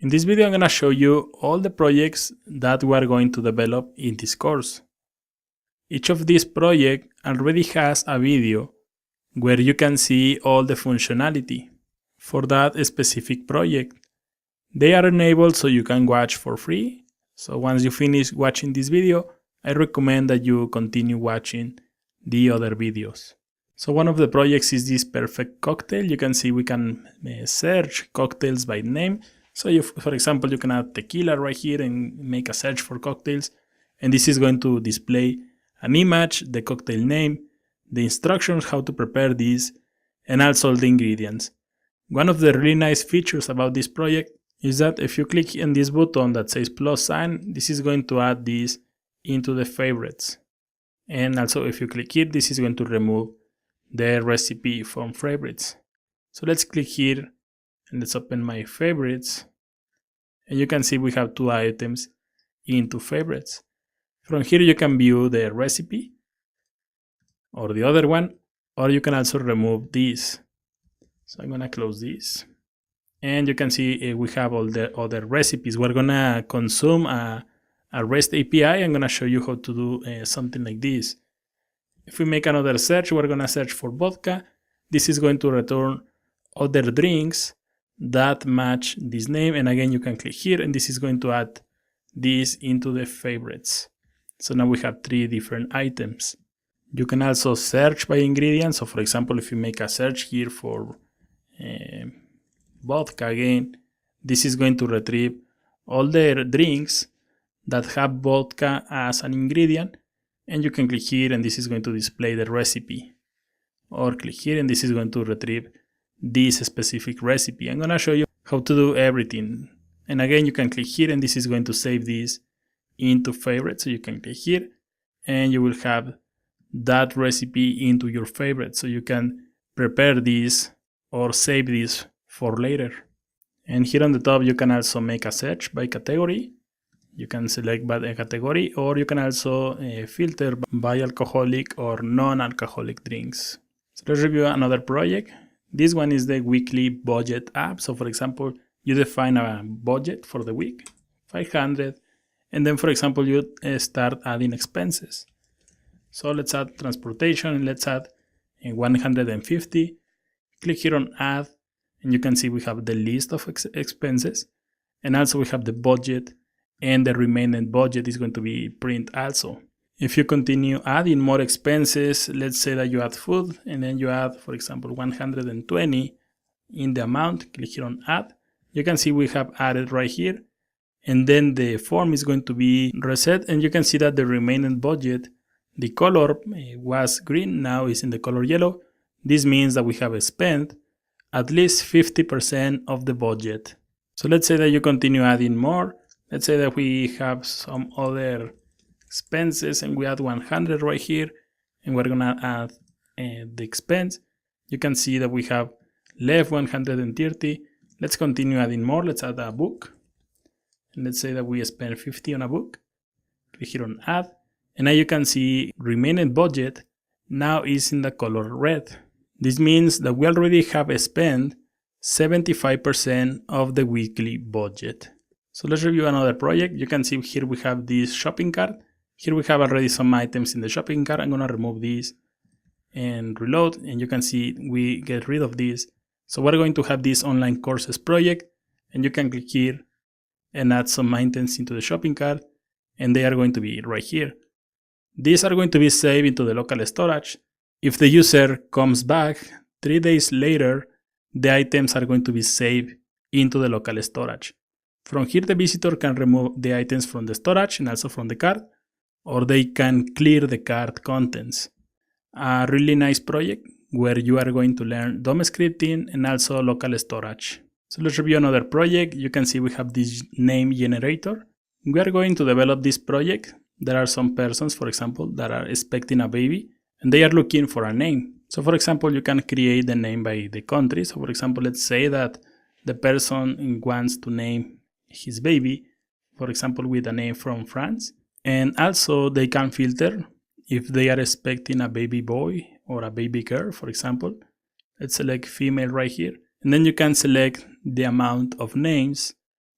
In this video, I'm going to show you all the projects that we are going to develop in this course. Each of these projects already has a video where you can see all the functionality for that specific project. They are enabled so you can watch for free. So once you finish watching this video, I recommend that you continue watching the other videos. So one of the projects is this perfect cocktail. You can see we can search cocktails by name. So for example, you can add tequila right here and make a search for cocktails. And this is going to display an image, the cocktail name, the instructions how to prepare this, and also the ingredients. One of the really nice features about this project is that if you click on this button that says plus sign, this is going to add this into the favorites. And also if you click here, this is going to remove the recipe from favorites. So let's click here and let's open my favorites. And you can see we have two items into favorites. From here you can view the recipe or the other one, or you can also remove this. So I'm gonna close this. And you can see we have all the other recipes. We're gonna consume a REST API. I'm gonna show you how to do something like this. If we make another search, we're gonna search for vodka. This is going to return other drinks that match this name. And again, you can click here and this is going to add this into the favorites. So now we have three different items. You can also search by ingredients. So for example, if you make a search here for vodka again, this is going to retrieve all the drinks that have vodka as an ingredient. And you can click here and this is going to display the recipe. Or click here and this is going to retrieve this specific recipe. I'm going to show you how to do everything. And again, you can click here and this is going to save this into favorites. So you can click here and you will have that recipe into your favorites. So you can prepare this or save this for later. And here on the top, you can also make a search by category. You can select by a category, or you can also filter by alcoholic or non-alcoholic drinks. So let's review another project. This one is the weekly budget app. So for example, you define a budget for the week, 500, and then for example, you start adding expenses. So let's add transportation and let's add 150. Click here on add, and you can see we have the list of expenses, and also we have the budget, and the remaining budget is going to be print also. If you continue adding more expenses, let's say that you add food and then you add, for example, 120 in the amount, click here on add. You can see we have added right here, and then the form is going to be reset, and you can see that the remaining budget, the color was green, now is in the color yellow. This means that we have spent at least 50% of the budget. So let's say that you continue adding more. Let's say that we have some other expenses and we add 100 right here, and we're gonna add the expense. You can see that we have left 130. Let's continue adding more. Let's add a book. And let's say that we spend 50 on a book. Click here on add. And now you can see remaining budget now is in the color red. This means that we already have spent 75% of the weekly budget. So let's review another project. You can see here we have this shopping cart. Here we have already some items in the shopping cart. I'm going to remove this and reload. And you can see we get rid of this. So we're going to have this online courses project. And you can click here and add some items into the shopping cart. And they are going to be right here. These are going to be saved into the local storage. If the user comes back 3 days later, the items are going to be saved into the local storage. From here, the visitor can remove the items from the storage and also from the cart, or they can clear the cart contents. A really nice project where you are going to learn DOM scripting and also local storage. So let's review another project. You can see we have this name generator. We are going to develop this project. There are some persons, for example, that are expecting a baby and they are looking for a name. So for example, you can create the name by the country. So for example, let's say that the person wants to name his baby, for example, with a name from France. And also they can filter if they are expecting a baby boy or a baby girl, for example. Let's select female right here. And then you can select the amount of names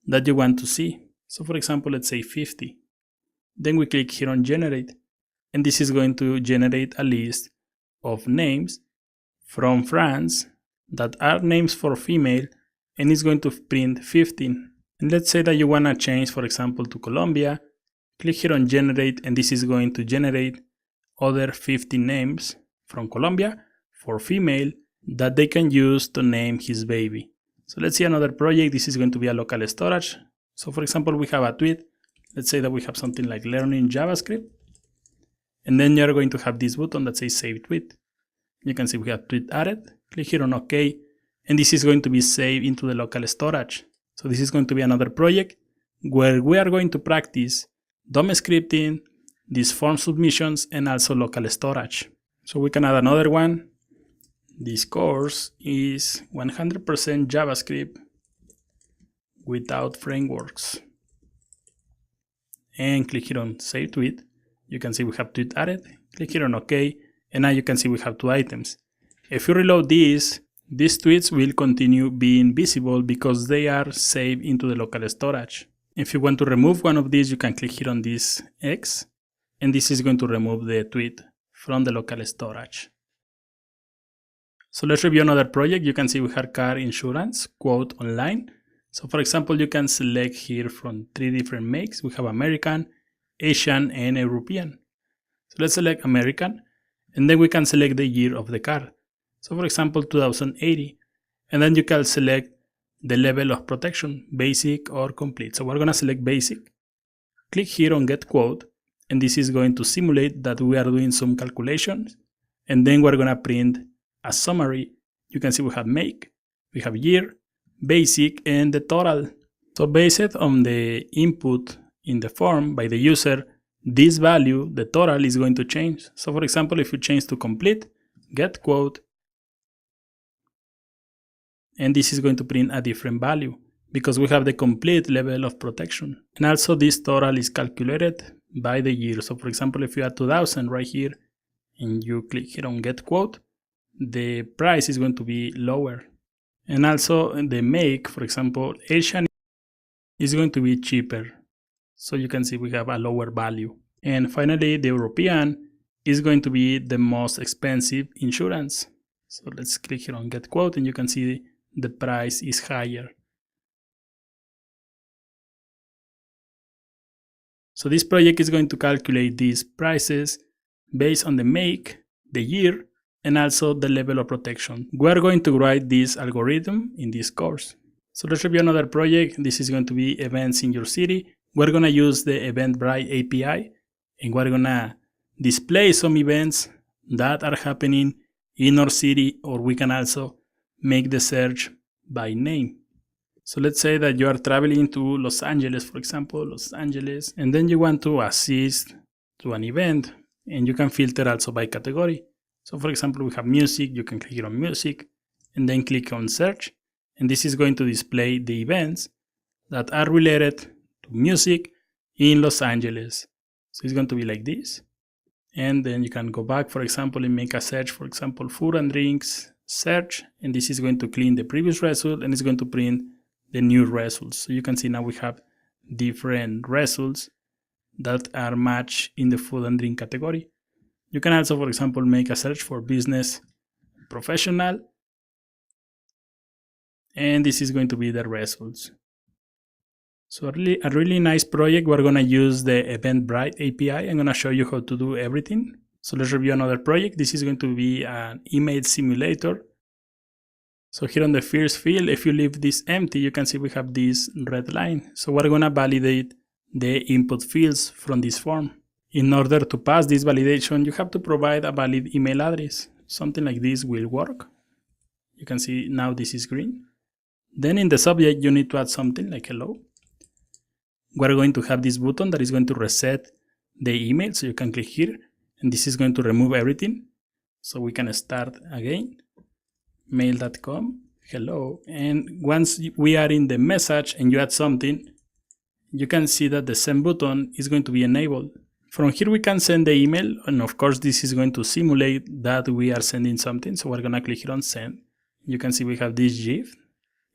that you want to see. So for example, let's say 50. Then we click here on generate, and this is going to generate a list of names from France that are names for female, and it's going to print 15. And let's say that you want to change, for example, to Colombia. Click here on generate, and this is going to generate other 15 names from Colombia for female that they can use to name his baby. So let's see another project. This is going to be a local storage. So for example, we have a tweet. Let's say that we have something like learning JavaScript. And then you're going to have this button that says save tweet. You can see we have tweet added. Click here on OK. And this is going to be saved into the local storage. So this is going to be another project where we are going to practice DOM scripting, these form submissions, and also local storage. So we can add another one. This course is 100% JavaScript without frameworks. And click here on save tweet. You can see we have tweet added. Click here on OK. And now you can see we have 2 items. If you reload these tweets will continue being visible because they are saved into the local storage. If you want to remove one of these, you can click here on this X, and this is going to remove the tweet from the local storage. So let's review another project. You can see we have car insurance quote online. So for example, you can select here from 3 different makes. We have American, Asian, and European. So let's select American, and then we can select the year of the car. So for example, 2080, and then you can select the level of protection, basic or complete. So we're going to select basic. Click here on get quote, and this is going to simulate that we are doing some calculations, and then we're going to print a summary. You can see we have make, we have year, basic, and the total. So based on the input in the form by the user, this value, the total, is going to change. So for example, if you change to complete, get quote, and this is going to print a different value because we have the complete level of protection. And also this total is calculated by the year. So for example, if you add 2000 right here and you click here on get quote, the price is going to be lower. And also the make, for example, Asian is going to be cheaper. So you can see we have a lower value. And finally, the European is going to be the most expensive insurance. So let's click here on get quote, and you can see the price is higher. So this project is going to calculate these prices based on the make, the year, and also the level of protection. We are going to write this algorithm in this course. So let's review another project. This is going to be events in your city. We're going to use the Eventbrite API, and we're going to display some events that are happening in our city, or we can also make the search by name. So let's say that you are traveling to Los Angeles, for example, Los Angeles, and then you want to assist to an event, and you can filter also by category. So for example, we have music. You can click on music and then click on search, and this is going to display the events that are related to music in Los Angeles. So it's going to be like this. And then you can go back, for example, and make a search, for example, food and drinks search, and this is going to clean the previous result, and it's going to print the new results. So you can see now we have different results that are matched in the food and drink category. You can also, for example, make a search for business professional, and this is going to be the results. So a really nice project. We're going to use the Eventbrite API. I'm going to show you how to do everything. So let's review another project. This is going to be an email simulator. So here on the first field, if you leave this empty, you can see we have this red line. So we're going to validate the input fields from this form. In order to pass this validation, you have to provide a valid email address. Something like this will work. You can see now this is green. Then in the subject, you need to add something like hello. We're going to have this button that is going to reset the email. So you can click here, and this is going to remove everything. So we can start again. Mail.com, hello. And once we are in the message and you add something, you can see that the send button is going to be enabled. From here we can send the email, and of course this is going to simulate that we are sending something. So we're going to click here on send. You can see we have this GIF.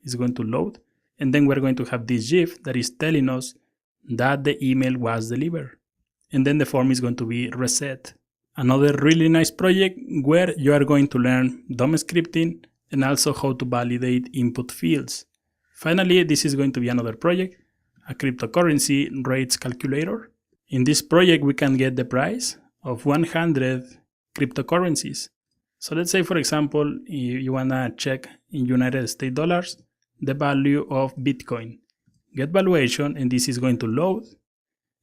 It's going to load, And then we're going to have this GIF that is telling us that the email was delivered. And then the form is going to be reset. Another really nice project where you are going to learn DOM scripting and also how to validate input fields. Finally, this is going to be another project, a cryptocurrency rates calculator. In this project, we can get the price of 100 cryptocurrencies. So let's say, for example, you want to check in United States dollars the value of Bitcoin. Get valuation, and this is going to load,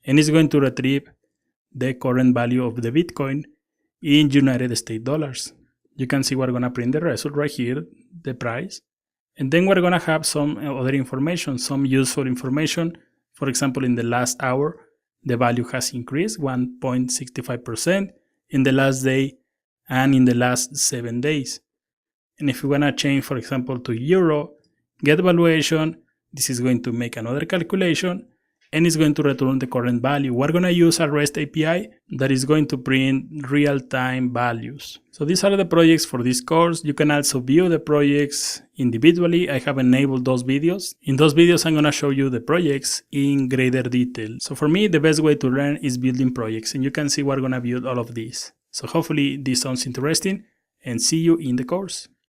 and it's going to retrieve the current value of the Bitcoin in United States dollars. You can see we're going to print the result right here, the price. And then we're going to have some other information, some useful information. For example, in the last hour, the value has increased 1.65% in the last day and in the last 7 days. And if we want to change, for example, to euro, get valuation, this is going to make another calculation and it's going to return the current value. We're going to use a REST API that is going to print real-time values. So these are the projects for this course. You can also view the projects individually. I have enabled those videos. In those videos, I'm going to show you the projects in greater detail. So for me, the best way to learn is building projects, and you can see we're going to build all of these. So hopefully this sounds interesting, and see you in the course.